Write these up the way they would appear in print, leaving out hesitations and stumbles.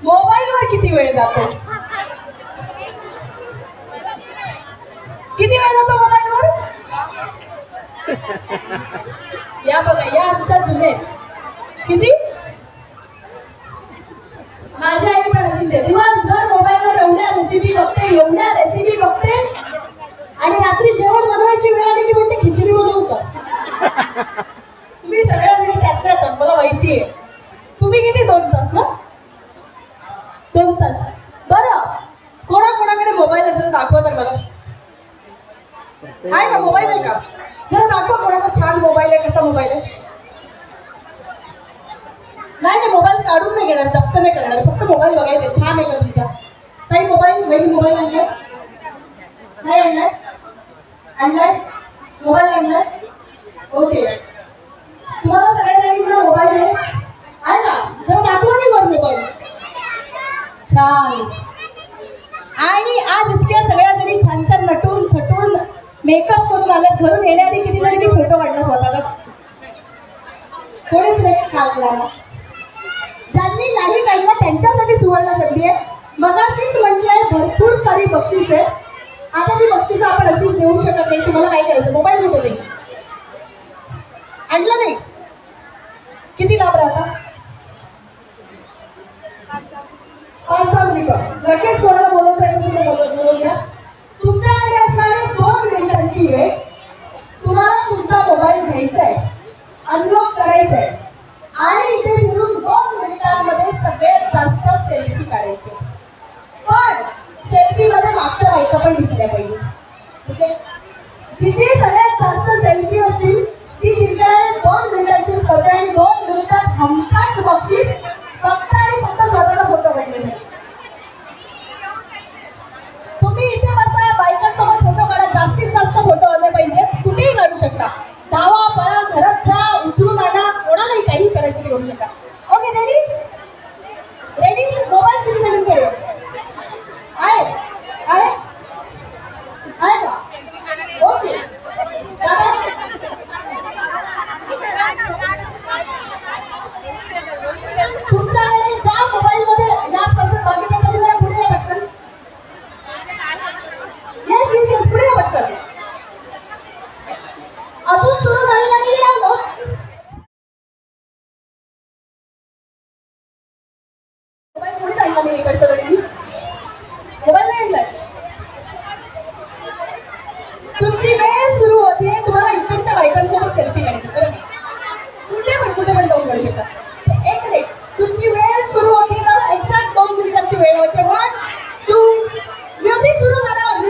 मोबाईलवर किती वेळ जातो? किती वेळ जातो मोबाईलवर? या बघा, या आमच्या जुने किती. माझी आई पण अशीच आहे, दिवसभर मोबाईलवर एवढ्या रेसिपी बघते आणि रात्री जेवण बनवायची वेळ आली की म्हणते खिचडी बनवू का? तुम्ही सगळ्याजणी त्यातल्याच आहात, मला माहिती आहे. तुम्ही किती 2 तास ना? 2 तास. बरं, कोणाकोणाकडे मोबाईल आहे जरा दाखवा तर मला. आहे का मोबाईल आहे का? जरा दाखवा कोणाचा छान मोबाईल आहे. कसा मोबाईल आहे? नाही, मोबाईल काढून नाही घेणार, जप्त नाही करणार, फक्त मोबाईल बघायचा. छान आहे का तुमचा? काही मोबाईल आणलाय? नाही आणलाय? मोबाईल आणलाय? ओके. तुम्हाला सगळ्या मोबाईल आहे ना? जरा दाखवा की वर मोबाईल. छान. आणि आज इतक्या सगळ्या जणी छान छान नटून फटून मेकअप करून आल्यात. घरून येण्याआधी किती जणी फोटो काढला स्वतःचा? कोणीच नाही काढला. ज्यांनी नाही काढला त्यांच्यासाठी सुवर्ण संधी आहे. मगाशीच म्हटलंय भरपूर सारी बक्षीस आहे. आता ती बक्षीस आपण अशीच देऊ शकत नाही. तुम्हाला काय करायचं? मोबाईल कुठे नाही आणलं नाही. किती लाभ राहता? 5-10 मिनिटं. लगेच कोणाला बोलवता येईल बोलून घ्या. तुमच्याकडे असणारे 2 मिनिटांची वेळ. तुम्हाला तुमचा मोबाईल घ्यायचा आहे, अनलॉक करायचा आहे आणि इथे फिरून 2 मिनिटांमध्ये सगळ्यात जास्त सेल्फी काढायचे. पण सेल्फीमध्ये मागच्या बायका पण दिसल्या पाहिजे. ठीक आहे? जिथे सगळ्यात जास्त सेल्फी असतील ती जिंकणारे 2 मिनिटांची स्पर्धा आणि 2 मिनिटात हमखास बक्षीस फक्त आणि फक्त स्वतःचा फोटो काढण्यासाठी. तुम्ही इथे बसा, बायकांसोबत फोटो काढा. जास्तीत जास्त फोटो आले पाहिजेत. कुठेही काढू शकता. धावा, पळा, घरात जा, उचलून आणा, कोणालाही काही करायचं ते करू शकता. Okay, ready? मोबाईल किती जणांकडे आहे का? ओके. तुमच्याकडे ज्या मोबाईल मध्ये या स्पर्धेत भाग घेतात तुम्ही जरा पुढे या पटकन. येस पुढे या पटकन. अजून सुरू झालेला नाही ना. मोबाईल कोणी आणला नाही इकडच्या वेळी? मोबाईल नाही आणलाय. तुमची वेळ सुरू होते. तुम्हाला इकडच्या बायकांसोबत सेल्फी काढायची. कुठे पण जाऊन करू शकता. एक मिनिट. तुमची वेळ सुरू होते तर एक्झॅक्ट 2 मिनिटांची वेळ व्हायची. 1, 2. म्युझिक सुरू झाल्यावर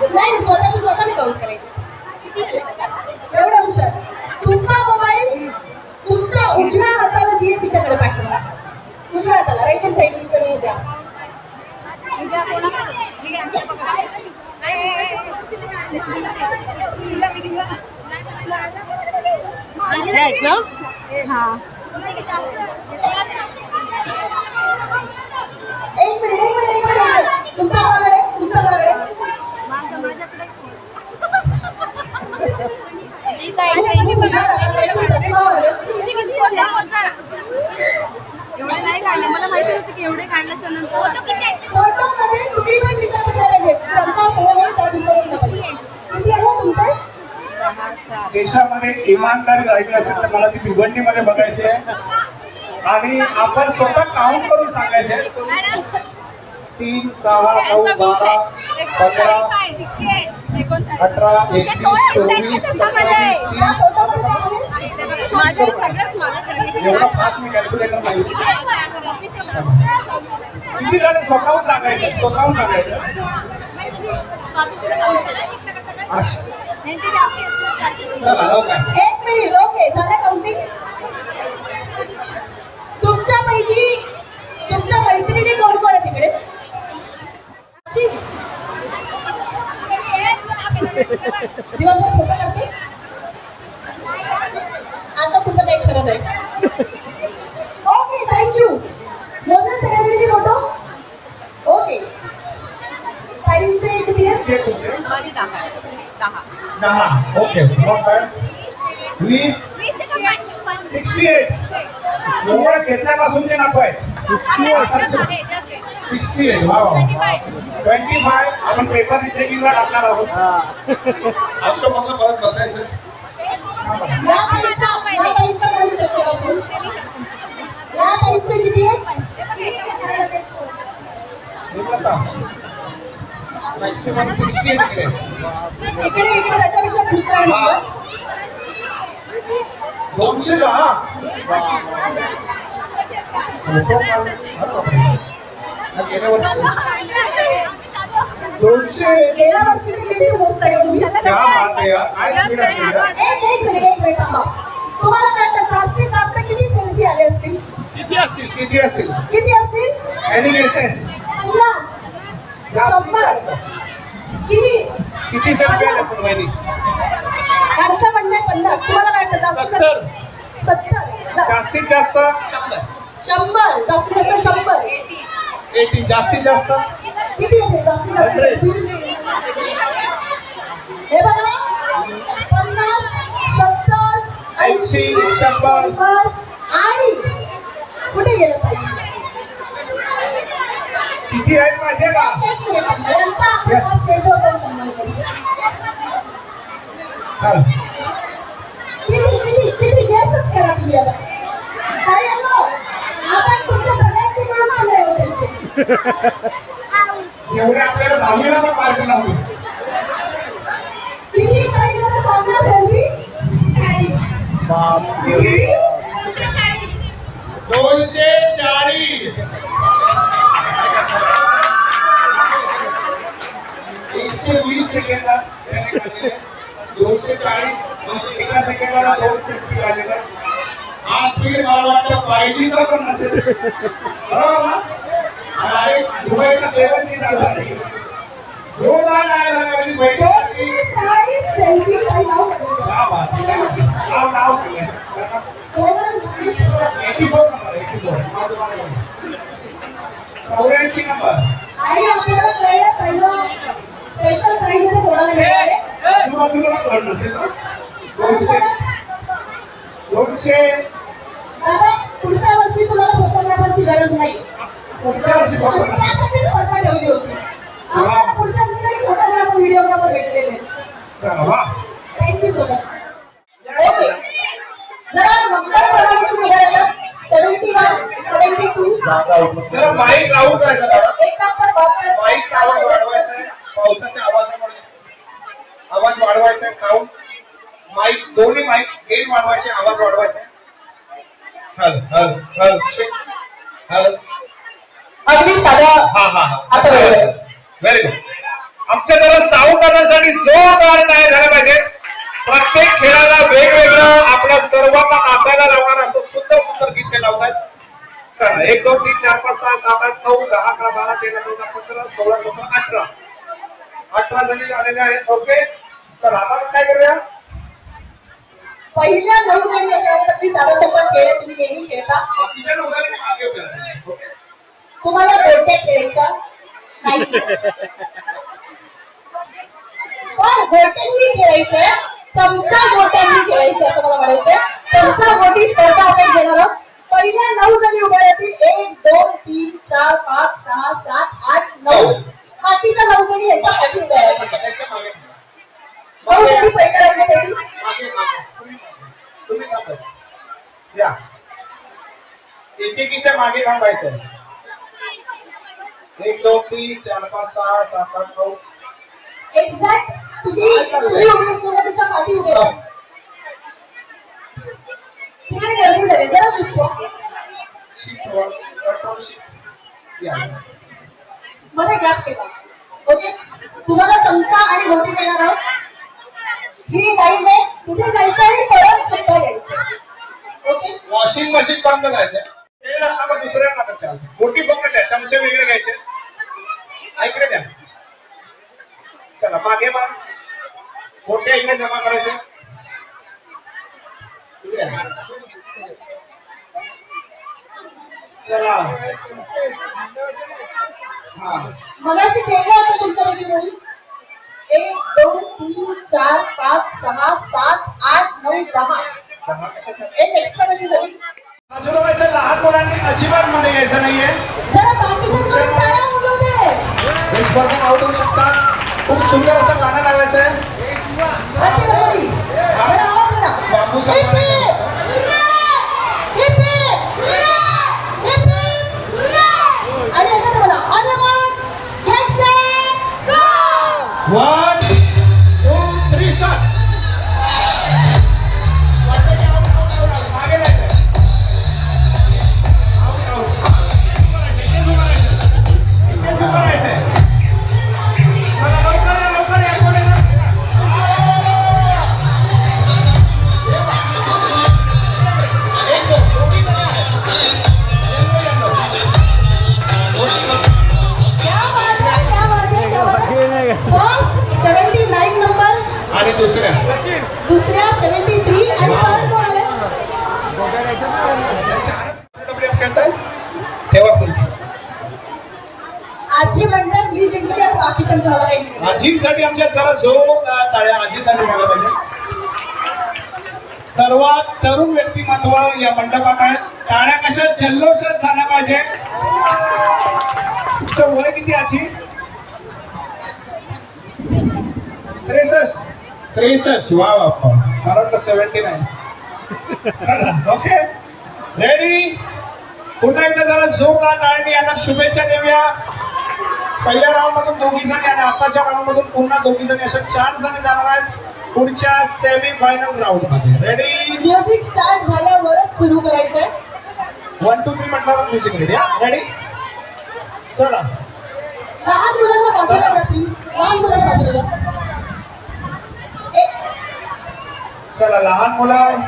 नाही, स्वतःच स्वतः मी काउंट करायचे. एवढा हुशार. तुमचा मोबाईल तुमच्या उजव्या हाताला जी आहे तिच्याकडे पाठवा. उजव्या हाताला, राईट हँड साईड कडे द्या. एक मिनिट तुमचा कोणाकडे एवढे नाही काढले, मला माहिती होतं की एवढे काढल्याच्या नंतर फोटो मध्ये तुम्ही पण दिसत असायला घेत. जनता फोन त्या दिसत किती आला तुमचा? देशामध्ये इमानदारी राहिली असेल तर मला ती भिवंडीमध्ये बघायची आहे आणि आपण स्वतः काउंट करून सांगायचे. 3, 6, 9, 12, 15, 18, 21, 24, 27, एवढा फास्ट मी कॅल्क्युलेटर नाही. किती झाले स्वतःहून सांगायचं, स्वतःहून सांगायचं. अच्छा चला काय. एक मिनिट. ओके, झालं काउंटिंग. तुमच्यापैकी तुमच्या मैत्रिणी कोण कोण आहे तिकडे? दिवसभर फोटो काढते. आता तुझं काही खरं नाही. Okay, thank you. मोजले सगळ्यांनी फोटो? ओके. ताईंचे किती आहे? 10. ओके. 20, 68. एवढं घेतल्यापासूनचे नको आहे. 68. वा वा. 25. आपण पेपर चेकिंगला टाकणार आहोत. आमचं मग परत बसायचं. या ताईंचे किती आहे? मॅक्सिमम 68 इकडे. इकडे त्याच्यापेक्षा पुढचा आहे नंबर. 210. गेल्या वर्षी 200. गेल्या वर्षी किती मोजताय का तुम्ही? एक मिनिट थांबा. तुम्हाला वाटतं जास्तीत जास्त किती सेल्फी आले असतील? किती असतील? किती असतील? किती असतील? 50, 100. किती सेल्फी आले असतील माहिती? त्यांचं म्हणणं आहे 50. तुम्हाला काय वाटतं? 70. जास्तीत जास्त 100. जास्तीत जास्त 100. 80. जास्तीत जास्त किती येते? जास्तीत जास्त 100. हे बघा, 50, 70, 80, 100 आणि कुठे गेलं पाहिजे? किती आहेत माहितीये का? एक मिनिट. यांचा आपण स्टेजवर पण सन्मान करू. किती गॅसच करा तुम्ही आता. काय आलो आपण तुमच्या सगळ्यांची मिळून आणले होते. एवढे आपल्याला 10वीला पण मार्क लावले. किती ताईला सामना सेल्फी? 240. 120 सेकंदात 240 म्हणजे एका सेकंदाला 2 सेल्फी काढलेला. हा स्पीड मला वाटतं 5Gचा पण नसेल. बरोबर ना? आणि दुबईला 7G झाला. जो नाही झाला कधी बैठक 240 सेल्फी ताई नाव नाव 84 नंबर. आणि आपल्याला कळलं पहिलं स्पेशल प्राइज मध्ये कोणाला मिळणार आहे? आजूबाजूला कळलं नसेल ना. 200. दादा, पुढच्या वर्षी तुम्हाला फोटोग्राफरची गरज नाही. पुढच्या वर्षी आणि त्यासाठीच स्पर्धा ठेवली होती. आपल्याला पुढच्या वर्षी काही फोटोग्राफर व्हिडिओग्राफर भेटलेले. Thank you so much. ओके, जरा नंबर बघा तुम्ही घ्यायला. 71, 72. जरा माईक लावून करायचं दादा. 71. माईकचा आवाज वाढवायचा आहे. पावसाच्या आवाजामुळे आवाज वाढवायचा आहे. साऊंड माईक दोन्ही माईक गेन वाढवायचे, आवाज वाढवायचे. हल हल हल हल. अगदी साधा. हा हा हा. आता व्हेरी गुड. आमच्या जरा सावकारांसाठी जोरदार काय झालं पाहिजे. प्रत्येक खेळाला वेगवेगळं आपल्या सर्वांना नाचायला लावणार असं सुंदर सुंदर गीत लावतात. 1 2 3 4 5 6 7 8 9 10 11 12 13 14 15 16 17 18 जणी आलेले आहेत. ओके चला आता आपण काय करूया. पहिल्या 9 जणी अशा अगदी साधा सोपा खेळ आहे, तुम्ही नेहमी खेळता. बाकीच्या लोकांनी मागे उभे राहायचं. ओके तुम्हाला गोट्या खेळायच्या नाही, पण गोट्यांनी खेळायचंय. चमचा गोट्यांनी खेळायचं असं मला म्हणायचंय. चमचा गोटी स्पर्धा आपण घेणार आहोत. पहिल्या 9 जणी उभ्या राहतील. 1 2 3 4 5 6 7 8 9. बाकीच्या 9 जणी यांच्या पाठी उभ्या राहतील. त्याच्या मागे 9 जणी पहिल्या राहण्यासाठी तुम्ही थांबा. या एकेकीच्या मागे थांबायचं. 1 2 3 4 5 6 7 8 9. एक्झॅक्ट तुम्ही उभी असलेल्या तुमच्या पाठी उभे राहा. तिकडे गर्दी झाली जरा शिकवा. मध्ये गॅप केला. ओके तुम्हाला चमचा आणि गोटी देणार आहोत. ही लाईन आहे, तिथे जायचं आणि परत सुद्धा यायचं. ओके वॉशिंग मशीन बंद करायचं. ते नका दुसऱ्या नका चालतं. गोटी फक्त द्या, चमचे वेगळे घ्यायचे. ऐकडे द्या. चला मागे मान गोट्या इकडे जमा करायचे. चला हा मगाशी खेळलं होतं तुमच्यापैकी कोणी? 1 2 3 4 5 6 7 8 9 10. एक एक्स्ट्रा कशी झाली? बाजूला व्हायचं. लहान मुलांनी अजिबात मध्ये यायचं नाहीये. जरा बाकीच्या जोरात टाळ्या वाजवते. हे स्पर्धा आउट होऊ शकतात. खूप सुंदर असं गाणं लावायचंय. बच्चे गणपती जरा आवाज करा. बापू hip hip. Hip hip. Hip hip. आणि एकदा म्हणा on your mark get set go. 1 2 3 start. मागे जायचं. आणि दुसऱ्या 73 आणि पार्ट कोण आले? तेव्हा पुढची आजी म्हणतात मी जिंकली, आता बाकीच्यांचं मला काही नाही. आजीसाठी आमच्या जरा जोरदार टाळ्या आजीसाठी झाल्या पाहिजे. सर्वात तरुण व्यक्तिमत्व या मंडपात आहेत. टाळ्या कशा जल्लोषात झाल्या पाहिजे. तुमचं वय किती आजी? 63. वा वा मला वाटतं 79. Okay ready. पुन्हा एकदा जरा जोरदार टाळ्यांनी यांना शुभेच्छा देऊया. पहिल्या राऊंड मधून 2 जणी आणि आताच्या राऊंड मधून पुन्हा 2 जणी अशा 4 जणी जाणार आहेत पुढच्या सेमी फायनल राऊंड मध्ये. रेडी. म्युझिक स्टार्ट झाल्यावरच सुरू करायचंय. 1 2 3 म्हटल्यावर म्युझिक रेडी. रेडी चला. लहान मुलांना बाजूला घ्या प्लीज. लहान मुलांना बाजूला घ्या. चला लहान मुलं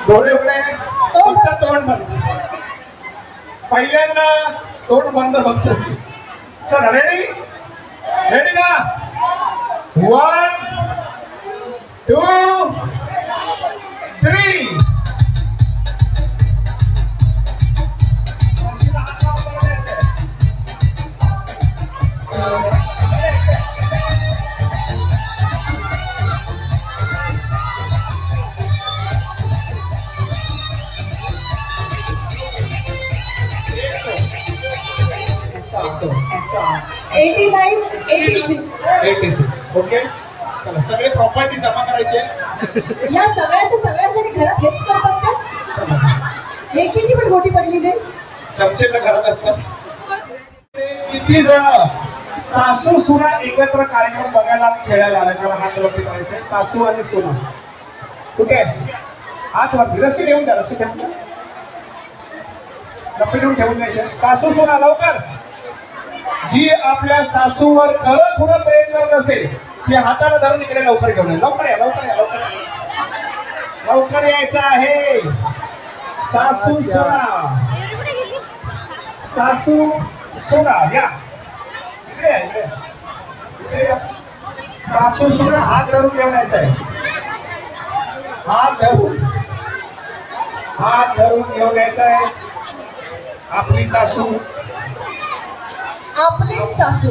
डोळे उघडे. तुमचं तोंड बंद. पहिल्यांदा तोंड बंद बघतो. चला रेडी. रेडी ना. 1 2 3. That's all. 89, 86. ओके चला सगळे प्रॉपर्टी जमा करायचे. या सगळ्या जणी घरात हेच करतात का? लेकीची पण गोटी पडली नाही. चमचे तर घरात असतात. किती जण सासू सुना एकत्र कार्यक्रम बघायला आणि खेळायला आला तेव्हा हात वरती करायचे. सासू आणि सुना कुठे? हात वरती. रशी ठेवून द्या. रशी ठेवून द्या. लपी ठेवून ठेवून द्यायचे. सासू सुना लवकर जी आपल्या सासूवर खरं खुरं प्रेम करत असेल ती हाताला धरून इकडे लवकर घेऊन लवकर या लवकर या लवकर या लवकर यायचं आहे. सासू सोना सासू सोना या इकडे या, इकडे या. इकडे या. सासू सोना हात धरून घेऊन यायचा आहे. हात धरून घेऊन यायचा आहे. आपली सासू आपली सासू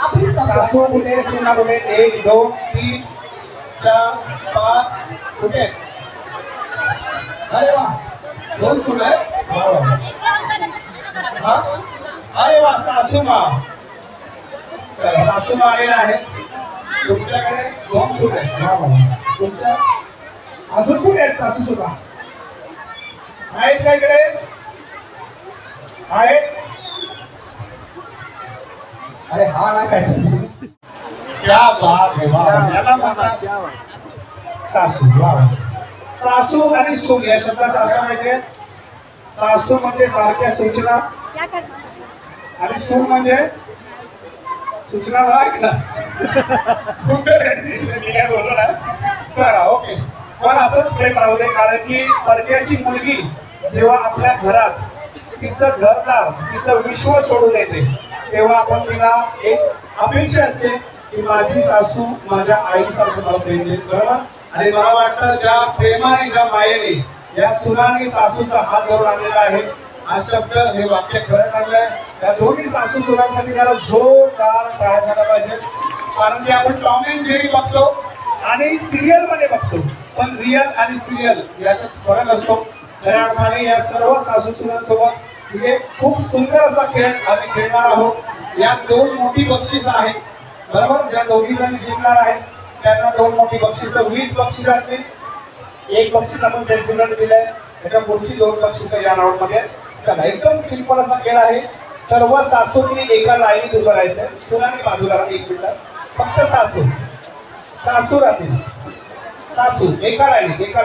आपली सासू सासू कुठे सुना कुठे 1 2 3 4 5 कुठे अरे वा 2 सुना आहे वा वा. हा अरे वा सासूमा सासूमा आलेला आहे. तुमच्याकडे 2 सुना आहेत वा वा. तुमच्या अजून कुठे आहेत सासू सुना आहेत का इकडे आहेत. अरे हा ना काय क्या बात है याला म्हणतात सासू वा. सासू आणि सून या शब्दाचा अर्थ माहितीये. सासू म्हणजे सारख्या सूचना आणि सून म्हणजे सूचना ऐक ना बोललो ना चला ओके. पण असंच प्रेम राहू दे कारण की परक्याची मुलगी जेव्हा आपल्या घरात तिचं घरदार तिचं विश्व सोडून येते तेव्हा आपण तिला एक अपेक्षा असते की माझी सासू माझ्या आईसारखं मला प्रेम देईल बरोबर. आणि मला वाटतं ज्या प्रेमाने ज्या मायेने या सुनाने सासूचा हात धरून आणलेला आहे हा शब्द हे वाक्य खरं ठरलंय. या दोन्ही सासू सुनांसाठी जरा जोरदार टाळ्या झाला पाहिजे कारण की आपण टॉम अँड जेरी बघतो आणि सिरियल मध्ये बघतो पण रिअल आणि सिरियल याच्यात फरक असतो. खऱ्या अर्थाने या सर्व सासू सुनांसोबत खूप सुंदर असा खेळ आम्ही खेळणार आहोत. यात 2 मोठी बक्षीस आहेत बरोबर. ज्या दोघी जणी जिंकणार आहेत त्यांना 2 मोठी बक्षीस 20 बक्षीस असतील. 1 बक्षीस आपण सेल्फीकडे दिलंय त्याच्या पुढची 2 बक्षीस या राऊंड मध्ये. चला एकदम सिंपल असा खेळ आहे. सर्व सासूंनी एका लाईनीत उभं राहायचंय. सुनाने बाजूला 1 मिनिट फक्त सासू राहतील. सासू एका लाईनीत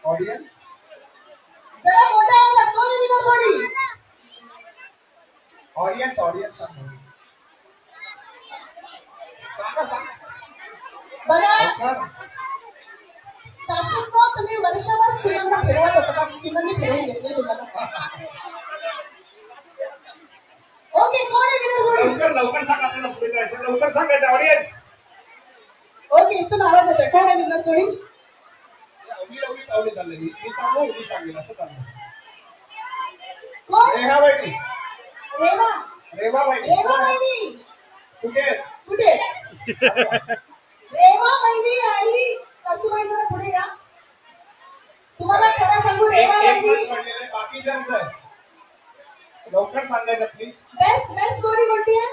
ऑडियन्स जरा मोठा आवाजात कोणी विनर कोणी ऑडियन्स बघा सासूंना तुम्ही वर्षभर सुनांना फिरवत होता सुनांनी फिरवून घेतले तुम्हाला. ओके कोण आहे विनर कोणी लवकर सांगा आपल्याला पुढे जायचं लवकर सांगायचं ऑडियन्स. ओके इथून आवाज येतोय कोण आहे विनर कोणी रेहा बहिणी रेवा रेवा बहिणी रेवा बहिणी कुठे कुठे रेवा बहिणी आणि सासूबाई जरा पुढे या. तुम्हाला खरं सांगू रेवा बहिणी बाकीच्यांचं लवकर सांगायचं प्लीज. बेस्ट जोडी कोणती आहे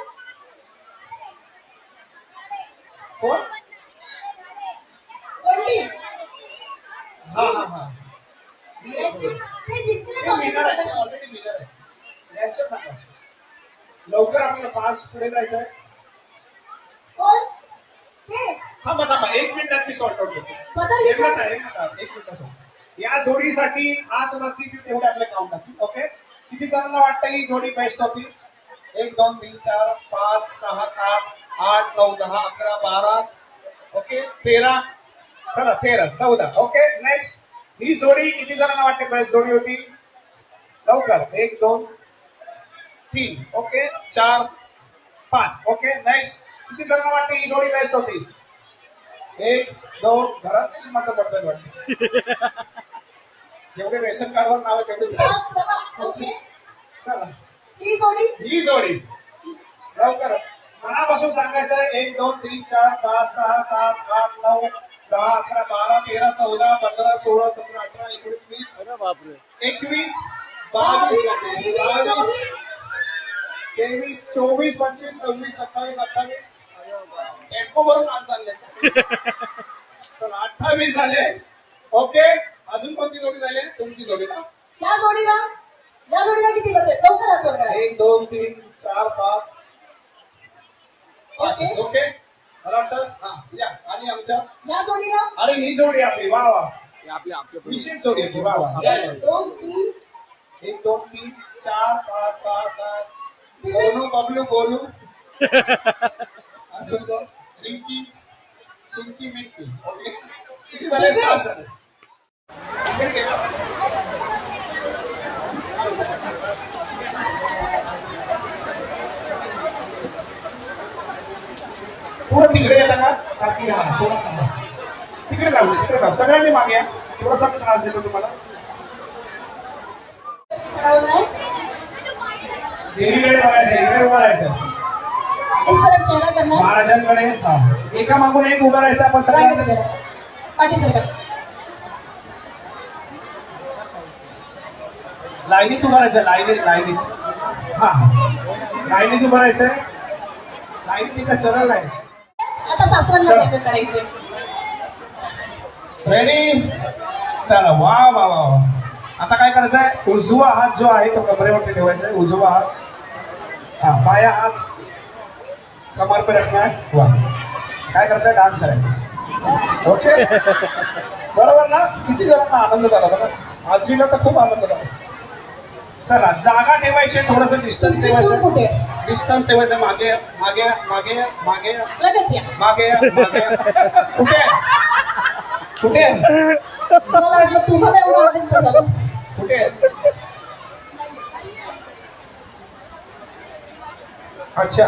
कोण कोणती हा हा हा ते जिंकले यांचं सांगा लवकर आपल्याला फास्ट पुढे जायचंय. कोण ते थांबा 1 मिनिटात मी सॉर्ट आउट करतो. बदल एक मिनिट या जोडीसाठी आज नसतील तेवढे आपले काउंट असतील. ओके किती जणांना वाटतं ही जोडी बेस्ट होती. 1 2 3 4 5 6 7 8 9 10 11 12 ओके 13 चला 13 14 ओके. नेक्स्ट ही जोडी किती जणांना वाटते बेस्ट जोडी होती लवकर 1 2 3 ओके 4 5 ओके. नेक्स्ट किती जणांना वाटते ही जोडी बेस्ट होती 1 2 घरात मत पडतात वाटते जेवढे रेशन कार्डवर नाव आहे तेवढे ओके चला ही जोडी लवकर मनापासून सांगायचं 1 2 3 4 5 6 7 8 9 10 11 12 13 14 15 16 17 18 19 20 अरे बापरे 21 22 23 24 25 26 27 28 टेम्पो भरून आज चालले चला 28 झाले. ओके अजून कोणती जोडी झाली तुमची जोडी ना या जोडीला किती बसले लवकर आठवण 1 2 3 4 5 ओके ओके मला वाटतं हा या आणि आमच्या या जोडीला अरे ही जोडी आपली वा वा आपल्या विशेष जोडी आपली वा वा 1 2 3 1 2 3 4 5 6 7 दिवेश गोलू बबलू गोलू अजून कोण? रिंकी चिंकी मिंकी ओके किती झाले? दिवेश. 6 झाले. इकडे घे ना. थोडं तिकडे येता का बाकी हा थोडं थांबा. तिकडे लावले तिकडे लाव सगळ्यांनी मागे या. थोडासा मी त्रास देतो तुम्हाला. लावलाय. देवीकडे बघायचं इकडे उभं राहायचं इस तरफ चेहरा करना है. महाराजांकडे हा एका मागून एक उभं राहायचं आपण राइट सगळ्यांनी. वगैरह. पाठी सरकार. लाईनीत उभं राहायचं लाईनीत हा लाईनीत उभं राहायचं. लाईनीत का सरळ आहे. आता सासवांना प्रेम करायचे. रेडी चला वा वा वा वा. आता काय करायचं आहे उजवा हात जो आहे तो कमरेवरती ठेवायचा आहे. उजवा हात हा बाया हात कमर पे रखना है. वा काय करायचं डान्स करायचा. ओके बरोबर ना. किती जणांना आनंद झाला बघा. आजीला तर खूप आनंद झाला. चला जागा ठेवायची थोडस डिस्टन्स तुमची सून ठेवायचं. कुठे? डिस्टन्स ठेवायचं. मागे मागे मागे मागे लगेच या. मागे कुठे कुठे मला वाटलं तुम्हाला एवढं आनंद झाला. कुठे अच्छा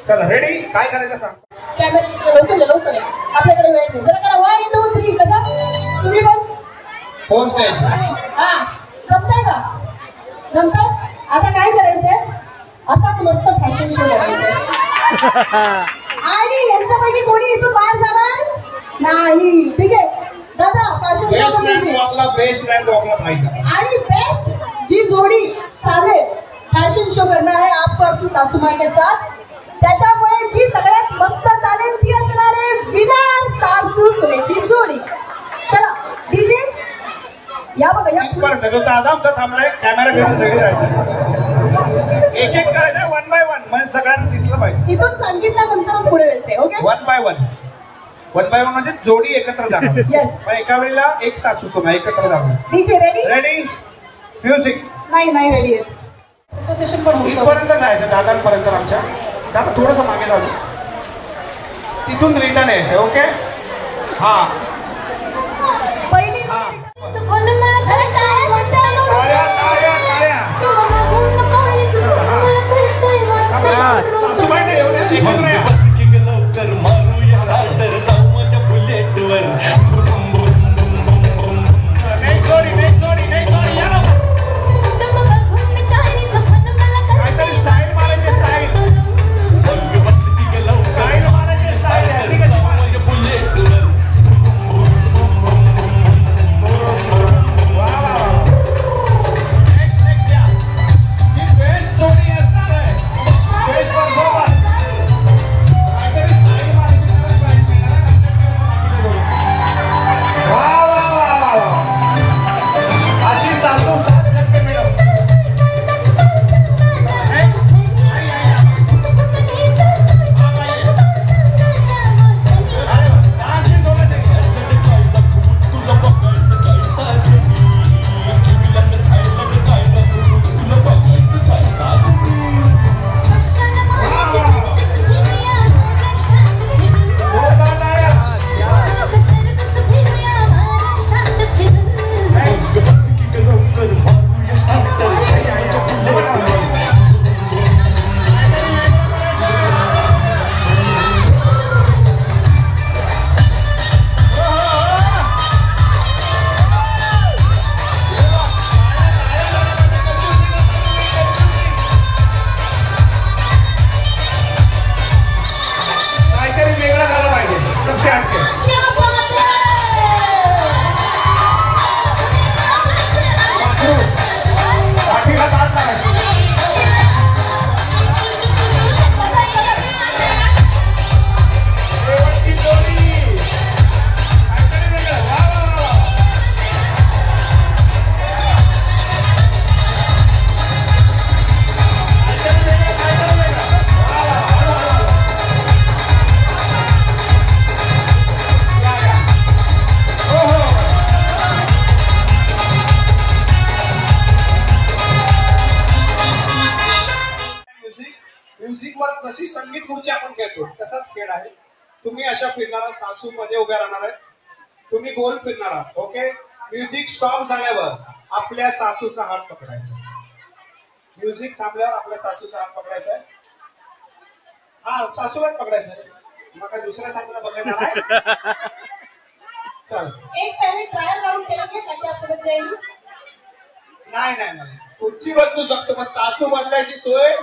चला रेडी काय करायचं सांग. कॅमेरा लवकर या. आपल्याकडे वेळ नाही. जरा करा 1 2 3 कसा तुम्ही पण पोस्ट द्यायची. हा जमतंय का? जमतंय. आता काय करायचंय असाच मस्त फॅशन शो करायचा आणि यांच्यापैकी कोणी इथून बाहेर जाणार नाही. ठीक आहे दादा फॅशन शो बेस्ट रँक वॉकला पाहिजे. आणि बेस्ट जी जोड़ी चालेल फॅशन शो करणार आहे आपको आपकी सासू माँ के साथ. त्याच्यामुळे जी सगळ्यात मस्त चालेल ती असणार आहे विनर सासू सुनेची जोडी. चला डीजे या बघा या. इथपर्यंत जो दादा आमचा थांबलाय कॅमेरा घेऊन रेडी राहायचं. एक एक करायचं 1 बाय 1 म्हणजे सगळ्यांना दिसलं पाहिजे. इथून सांगितल्यानंतरच पुढे जायचंय. ओके 1 बाय 1 म्हणजे जोडी एकत्र जाणार. Yes. पण एका वेळेला एक सासू सुना एकत्र जाणार. DJ ready ready music. नाही रेडी आहे. सेशन पण होतं. इथपर्यंत जायचं दादांपर्यंत आमच्या. दादा थोडंसं मागे लावलं तिथून रिटर्न यायचं. ओके हा पहिली हा टाळ्या टाळ्या टाळ्या. सासूबाई नाही येऊ द्या. एकत्र या. लवकर मारूया रायडर जाऊ माझ्या बुलेटवर. नेक्स्ट जोडी या ना. काहीतरी स्टाईल मारायची स्टाईल. स्टाईल मारायची स्टाईल. रायडर जाऊ माझ्या बुलेटवर. वा वा वा. नेक्स्ट या. जी बेस्ट जोडी असणार आहे. Best performance. काहीतरी स्टाईल मारायची पाहिजे. वा वा वा वा वा. अशी सासू 7 टक्के मिळव. नेक्स्ट तुला बघायचं काय सासनी. तुला बघायचं काय सासनी. लवकर मारूया रायडर जाऊ माझ्या बुलेटवर. काहीतरी वेगळं झालं पाहिजे. सबसे हटके. पाठीला ताट लावायची. शेवटची जोडी. काहीतरी वेगळं. वा वा वा वा. काहीतरी वेगळं. वा वा वा. या या. हो हो. जशी संगीत खुर्ची आपण खेळतो तसाच खेळ आहे. तुम्ही अशा फिरणारा सासू मध्ये उभ्या राहणार आहे. तुम्ही गोल फिरणार आहात. ओके. म्युझिक स्टॉप झाल्यावर आपल्या सासूचा हात पकडायचा. म्युझिक थांबल्यावर आपल्या सासूचा हात पकडायचा आहे. हा सासूलाच पकडायचा आहे. मग काय दुसऱ्या सासूला पकडणार आहे. चल एक पहिले ट्रायल राऊंड केला की ताकि आपल्याला जाईल. नाही नाही नाही खुर्ची बदलू शकतो पण सासू बदलायची सोय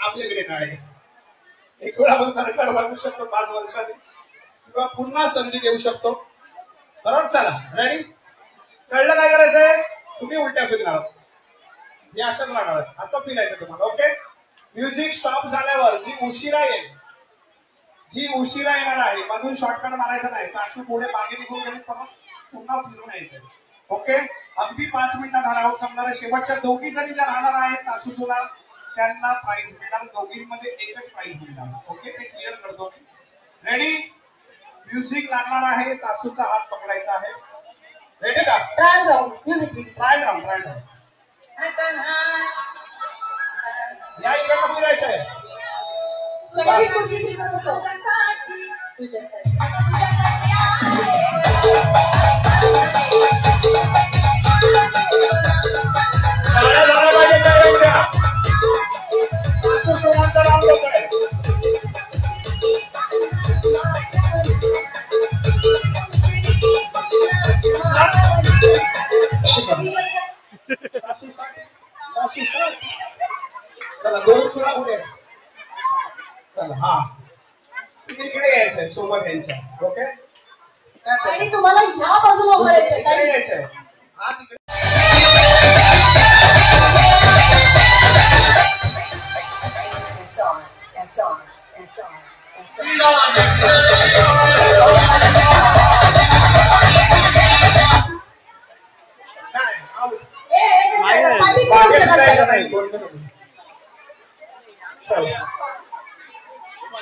आपल्याकडे नाही. एक वेळा आपण सरकार बदलू शकतो 5 वर्षांनी किंवा पुन्हा संधी देऊ शकतो. बरोबर. चला रेडी. कळलं काय करायचंय. तुम्ही उलट्या फिरणार आहात. हे अशाच राहणार आहे. असं फिरायचं तुम्हाला. ओके. म्युझिक स्टॉप झाल्यावर जी उशिरा येणार आहे मधून शॉर्टकट मारायचा नाही. सासू पुढे मागे निघून गेली पुन्हा फिरून यायचं. ओके. अगदी 5 मिनिटात आहोत समजा. शेवटच्या दोघी जणी ज्या राहणार आहेत सासू सुना त्यांना प्राइज मिळणार. दोघींमध्ये एकच प्राइज मिळणार. ओके. ते क्लिअर करतो. रेडी. म्युझिक लागणार आहे. सासूचा हात पकडायचा आहे. रेडी का. Trial round music please. Trial round. या इकडे फिरायचं आहे. संगीत खुर्ची फिरत असो. तुझ्यासाठी टाळ्या झाल्या पाहिजे सगळ्यांच्या. सुसुमांचा राऊंड होतोय. चला 2 सुना पुढे. चला हा इकडे यायचंय सोबत यांच्या. ओके. आणि तुम्हाला ह्या बाजूला उभं राहायचंय. इकडे यायचंय. हा तिकडे.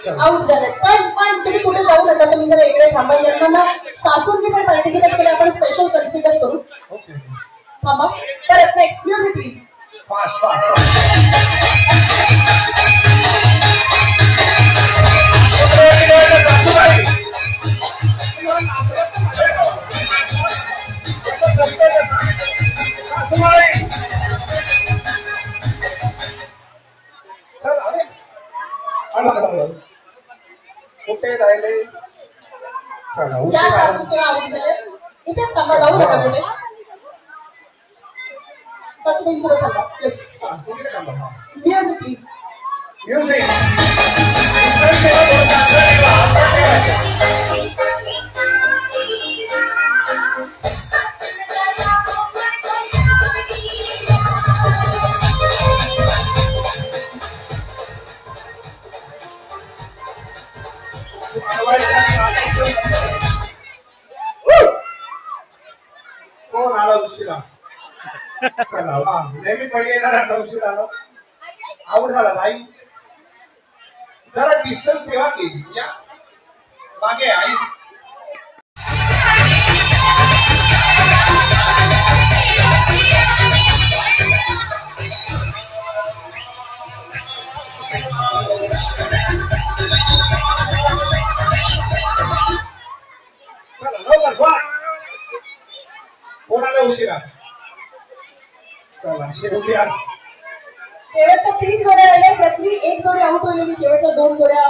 आउट झाले. पण तुम्ही कुठे जाऊ नका. तुम्ही जरा इकडे थांबा. यांना सासूंनी पण पार्टिसिपेट केलं. आपण स्पेशल कन्सिडर करू. थांबा. परत next music please. Fast fast. कुठे राहिले. या सासूला आउट झाले. इथेच थांबा. जाऊ नका कुठे. सासूबाईंसोबत थांबा प्लीज. Music please. म्युझिक. कोण आला उशिरा. चला नेहमी पहिले येणार आता उशिरा आलो. आवड झाला आई. जरा डिस्टन्स ठेवा की. या मागे आई. चला लवकर. कोणाला उशिरा. चला शेवटी शेवटच्या 3 जोड्या राहिल्या. त्यातली एक जोडी आउट होईल. शेवटच्या 2 जोड्या.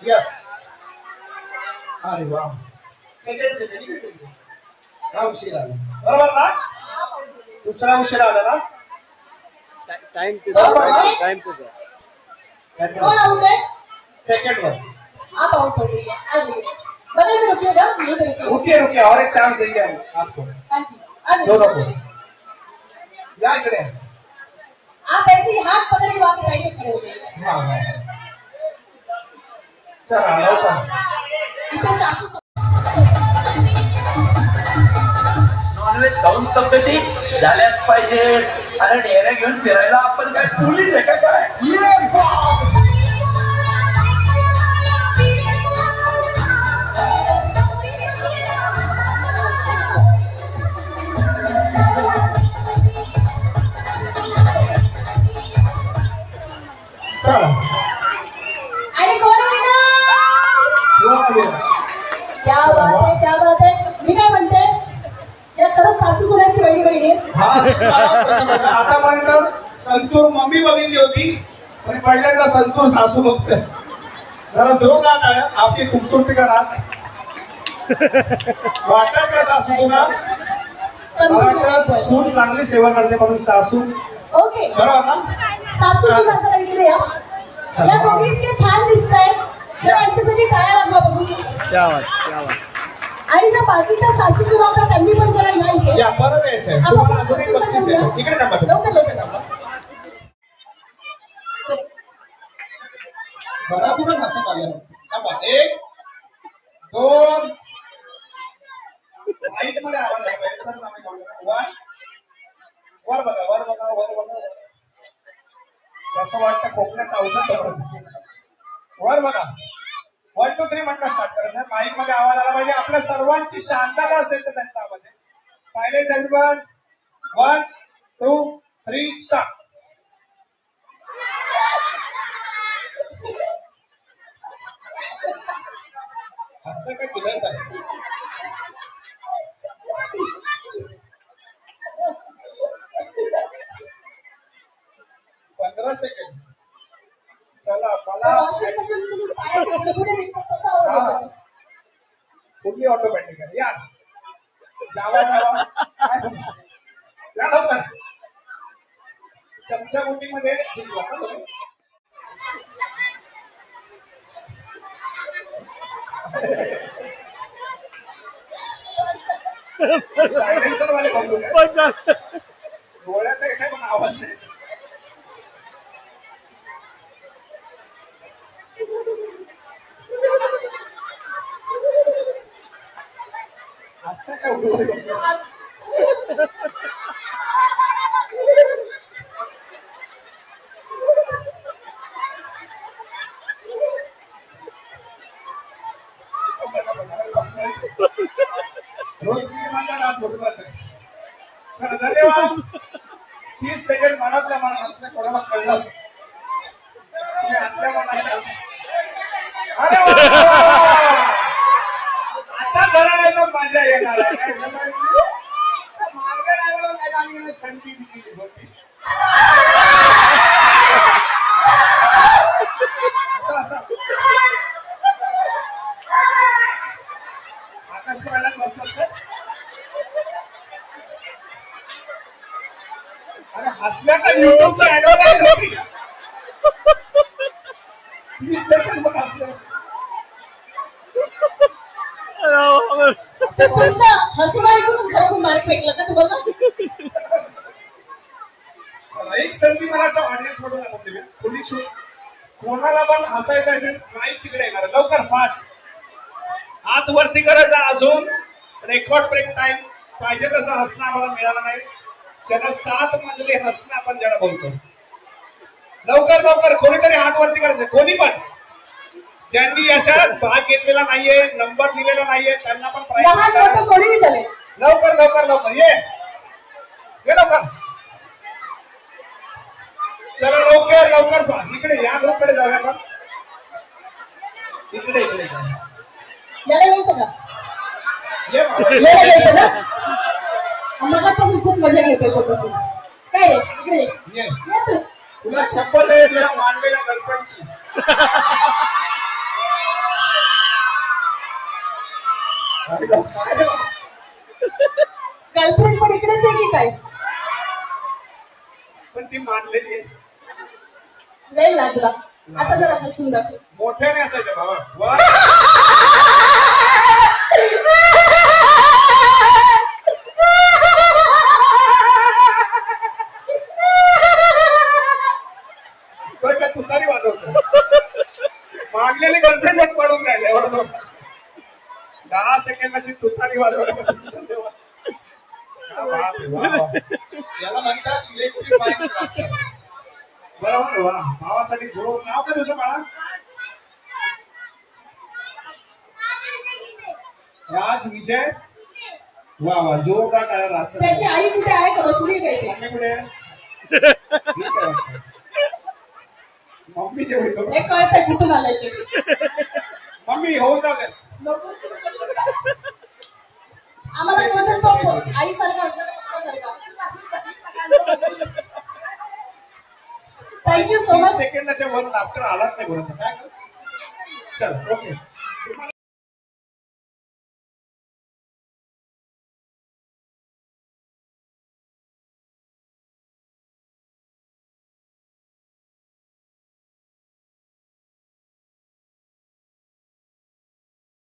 यस. अरे वा. उशीर आला. बरोबर ना. दुसरा उशीर आला ना. टाइम पे कौन आउट है. Second one. आप आउट हो गए. आ जाइए. बगल में रुकिएगा. ये रुकिए. रुकिए और एक चांस देंगे आपको. हाँ जी. आ दोनों को. जाइए. या इकडे. आप ऐसे ही हाथ पकड़ के वहां पे साइड में खड़े हो जाइए. हाँ. चला लवकर. इथे सासू नॉनव्हेज खाऊन तब्येती झाल्याच पाहिजे. अरे डेऱ्या घेऊन फिरायला आपण काय पोलीस आहे का काय? आणि कोण क्या बात आहे, क्या बात आहे. मी काय म्हणते, या खरंच सासू सुनाची बहिणी बहिणी आतापर्यंत संतूर मम्मी बघितली होती आणि पहिल्यांदा संतूर सासू बघते. जरा जोरदार टाळ्या. आपली खूबसूरती का राज वाटत का सासू सुना? मला वाटतं सून चांगली सेवा करते म्हणून सासू. ओके, बरोबर ना? सासू सुनाचं इकडे या. या दोघी इतके छान दिसत आहेत, तर यांच्यासाठी टाळ्या वाजवा बघू. आणि जर बाकीच्या सासू सुना होता त्यांनी पण जरा या इथे. या परत यायचंय. तुम्हाला अजून एक बक्षीस द्यायचं. इकडे थांबा तुम्ही. लवकर लवकर थांबा. भरातूनच हसत आलं. थांबा. 1 2 माईक मध्ये आवाज आहे. 1 वर बघा, वर बघा, वर बघा. असं वाटतं कोकणात औषध वर बघा. 1 2 3 म्हटलं स्टार्ट करायचं. माईक मध्ये आवाज आला पाहिजे. आपल्या सर्वांची शांतता असेल तर त्यांचा आवाज आहे. Silence everyone. 1 2 3 स्टार्ट. हसतं का किधर आहे? 15 सेकंड. चला मला कुठली ऑटोमॅटिक आहे. या जावा जावा. या लवकर. चमचा मुठी मध्ये सायलेन्सर वाले डोळ्यात येत पण आवाज नाही. धन्यवाद. 30 सेकंड मनातल्या मनात कोणाला कळलं तुम्ही असल्या मनाच्या. अरे आता जरा एकदम मजा येणार आहे. मार्ग संधी दिली होती. आकाश करायला बसतात. अरे हसल्याचा युट्यूबचा ऍडव्हर्टाईज होती. 30 सेकंड बघ हसलं. तुमचा हसून ऐकूनच घरातून मार्क फेकला का तुम्हाला? एक संधी मला वाटतं ऑडियन्स मधून आपण देऊया. खुली शूट. कोणाला पण हसायचं असेल नाही तिकडे येणार. लवकर फास्ट. हात वरती करायचा. अजून रेकॉर्ड ब्रेक टाइम. पाहिजे तसं हसणं आम्हाला मिळालं नाही. ज्यांना 7 मजले हसणं आपण ज्याला बोलतो. लवकर लवकर कोणीतरी हात वरती करायचं. कोणी पण ज्यांनी याच्यात भाग घेतलेला नाहीये, नंबर दिलेला नाहीये त्यांना पण प्राइज. कोणी झाले. लवकर लवकर लवकर ये लवकर. चला लवकर लवकर. इकडे या ग्रुपकडे जाऊया आपण. इकडे इकडे याला यायचं का? ये यायचं ना. मगापासून खूप मजा घेतोय तोपासून. काय रे इकडे ये. ये तू. तुला शपथ आहे तुला मानलेल्या गर्लफ्रेंडची. गर्लफ्रेंड पण इकडेच आहे की काय? पण ती मानलेली आहे. लय लागला. आता जरा हसून दाखव. मोठ्याने असायचं बाबा. तुतारी वाजवतो. मागलेली गर्लफ्रेंड पडून राहिले. 10 सेकंदाची तुतारी वाजवली. याला म्हणतात इलेक्ट्रिक बरोबर वा भावासाठी जोर नाव काय तुझं बाळा राज विजय वा वा जोरदार टाळ्या राज त्याची आई कुठे आहे का बसली आहे का इथे? मम्मी कुठे आहे? हीच आहे वाटतं. मम्मी जेवढी हे कळतंय कुठून आलंय ते. मम्मी होऊन जाऊ दे नको. आम्हाला कोणतं सोप आई सारखं असतं थँक्यू सो मच. सेकंदाच्या वर लाफ्टर आलाच नाही बोलत काय चल ओके